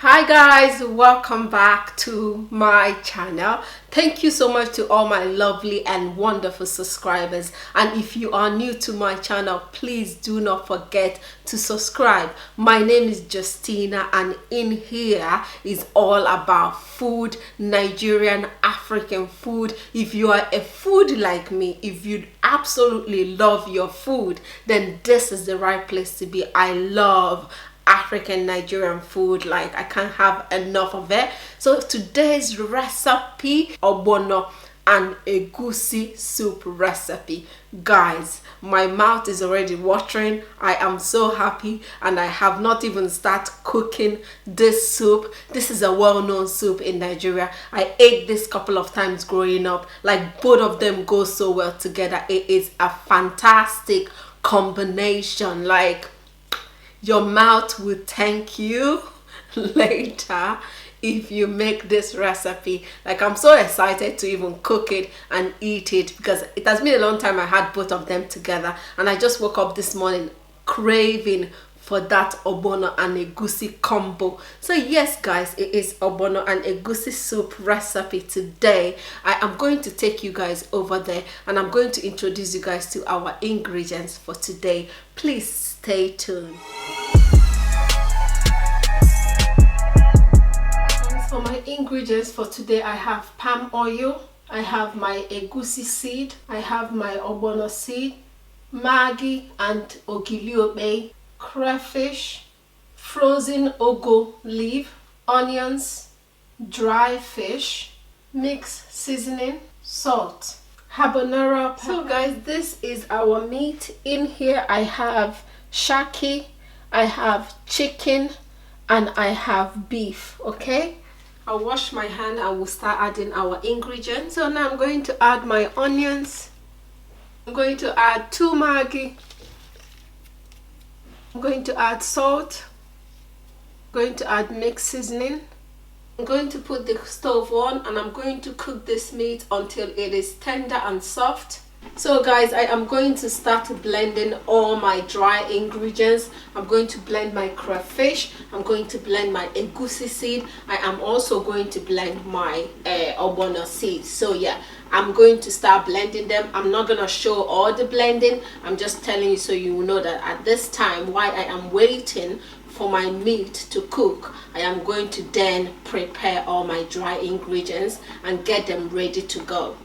Hi guys, welcome back to my channel. Thank you so much to all my lovely and wonderful subscribers, and if you are new to my channel, please do not forget to subscribe. My name is Justina, and in here is all about food, Nigerian, African food. If you are a foodie like me, if you absolutely love your food, then this is the right place to be. I love African Nigerian food, like I can't have enough of it. So today's recipe, ogbono and egusi soup recipe. Guys, my mouth is already watering. I am so happy, and I have not even started cooking this soup. This is a well-known soup in Nigeria. I ate this couple of times growing up. Like, both of them go so well together. It is a fantastic combination. Like, your mouth will thank you later if you make this recipe. Like, I'm so excited to even cook it and eat it, because it has been a long time I had both of them together, and I just woke up this morning craving for that ogbono and egusi combo. So yes guys, it is ogbono and egusi soup recipe today. I am going to take you guys over there, and I'm going to introduce you guys to our ingredients for today. Please stay tuned. For my ingredients for today, I have palm oil, I have my egusi seed, I have my ogbono seed, maggi and ogiliobe, crayfish, frozen ugu leaf, onions, dry fish, mixed seasoning, salt, habanero pepper. So guys, this is our meat. In here I have shaki, I have chicken, and I have beef. Okay, I'll wash my hand and we'll start adding our ingredients. So now I'm going to add my onions. I'm going to add 2 maggi. I'm going to add salt. I'm going to add mixed seasoning. I'm going to put the stove on, and I'm going to cook this meat until it is tender and soft. So guys, I am going to start blending all my dry ingredients. I'm going to blend my crayfish, I'm going to blend my egusi seed, I am also going to blend my ogbono seed. So yeah, I'm going to start blending them. I'm not going to show all the blending, I'm just telling you so you know that at this time, while I am waiting for my meat to cook, I am going to then prepare all my dry ingredients and get them ready to go.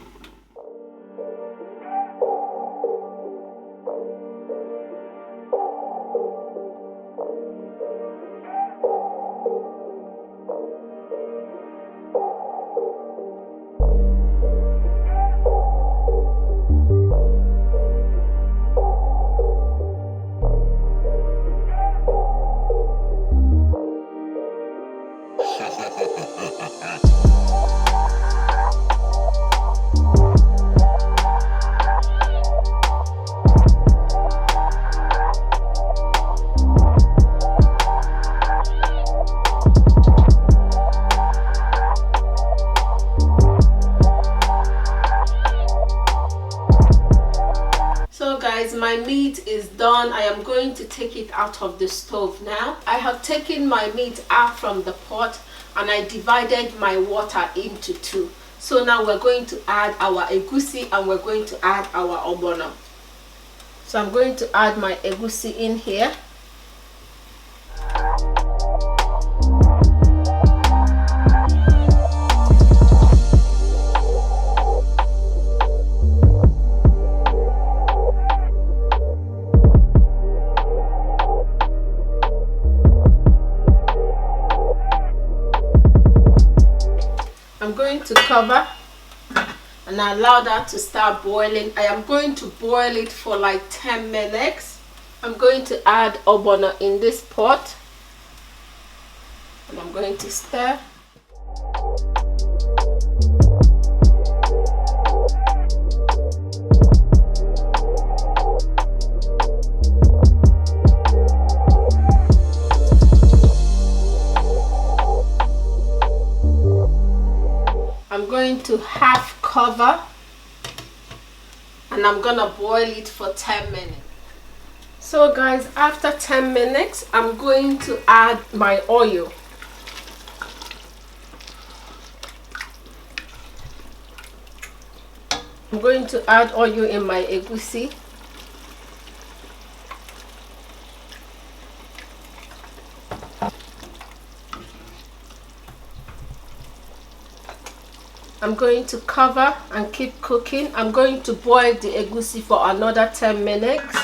My meat is done. I am going to take it out of the stove now. I have taken my meat out from the pot, and I divided my water into 2. So now we're going to add our egusi, and we're going to add our ogbono. So I'm going to add my egusi in here. I'm going to cover and allow that to start boiling. I am going to boil it for like 10 minutes. I'm going to add ogbono in this pot, and I'm going to stir. I'm going to half cover, and I'm gonna boil it for 10 minutes. So guys, after 10 minutes, I'm going to add my oil. I'm going to add oil in my egusi. I'm going to cover and keep cooking. I'm going to boil the egusi for another 10 minutes.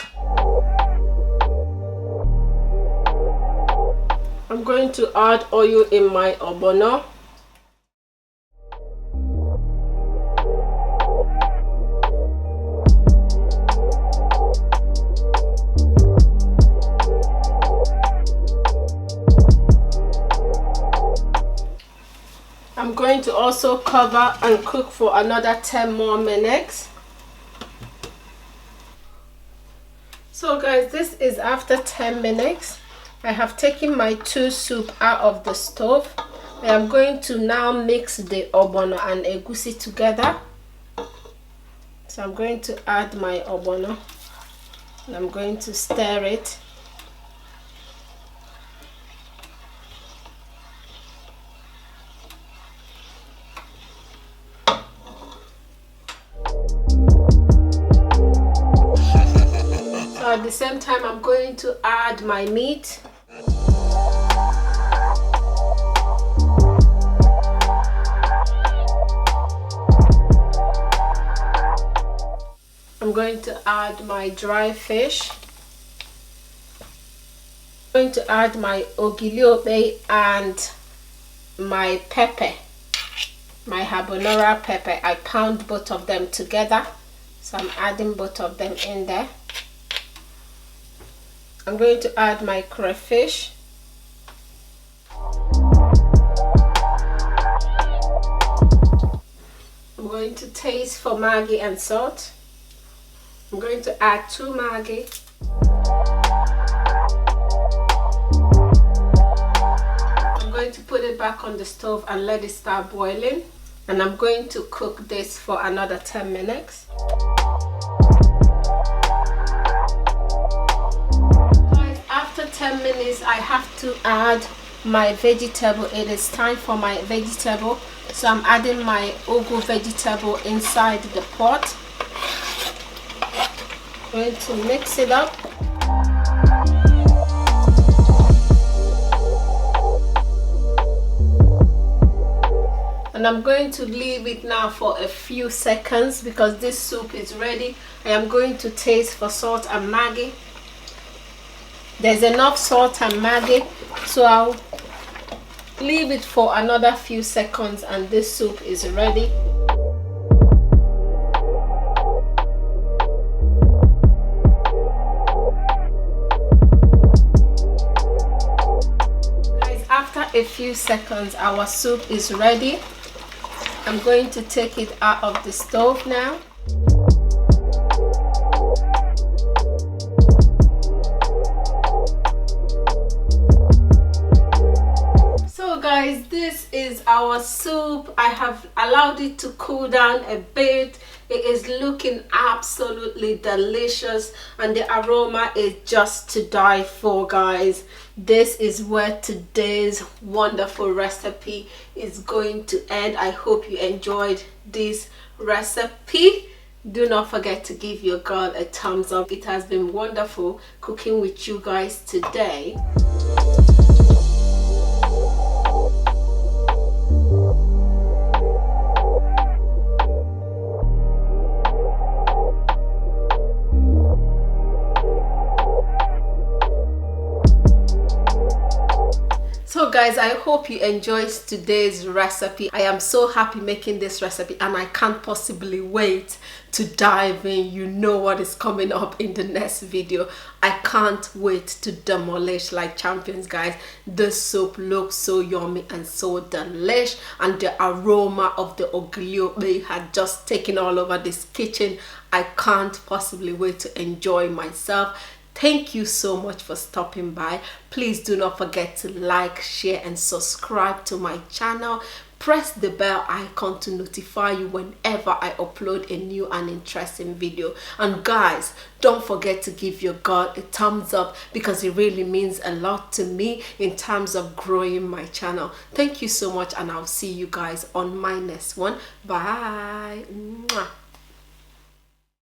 I'm going to add oil in my ogbono. I'm going to also cover and cook for another 10 more minutes. So guys, this is after 10 minutes. I have taken my 2 soup out of the stove. I am going to now mix the ogbono and egusi together. So I'm going to add my ogbono and I'm going to stir it. So at the same time, I'm going to add my meat. I'm going to add my dry fish. I'm going to add my ogiliobe and my pepper, my habanero pepper. I pound both of them together, so I'm adding both of them in there. I'm going to add my crayfish. I'm going to taste for maggi and salt. I'm going to add 2 maggi. I'm going to put it back on the stove and let it start boiling. And I'm going to cook this for another 10 minutes. Guys, after 10 minutes, I have to add my vegetable. It is time for my vegetable. So I'm adding my ugu vegetable inside the pot. I'm going to mix it up. And I'm going to leave it now for a few seconds because this soup is ready. I am going to taste for salt and maggi. There's enough salt and maggi, so I'll leave it for another few seconds and this soup is ready. Guys, after a few seconds, our soup is ready. I'm going to take it out of the stove now. So guys, this is our soup. I have allowed it to cool down a bit. It is looking absolutely delicious and the aroma is just to die for, guys. This is where today's wonderful recipe is going to end. I hope you enjoyed this recipe. Do not forget to give your girl a thumbs up. It has been wonderful cooking with you guys today. So guys, I hope you enjoyed today's recipe. I am so happy making this recipe and I can't possibly wait to dive in. You know what is coming up in the next video. I can't wait to demolish like champions, guys. This soup looks so yummy and so delish, and the aroma of the ogiliobe had just taken all over this kitchen. I can't possibly wait to enjoy myself. Thank you so much for stopping by. Please do not forget to like, share and subscribe to my channel. Press the bell icon to notify you whenever I upload a new and interesting video. And guys, don't forget to give your girl a thumbs up because it really means a lot to me in terms of growing my channel. Thank you so much and I'll see you guys on my next one. Bye.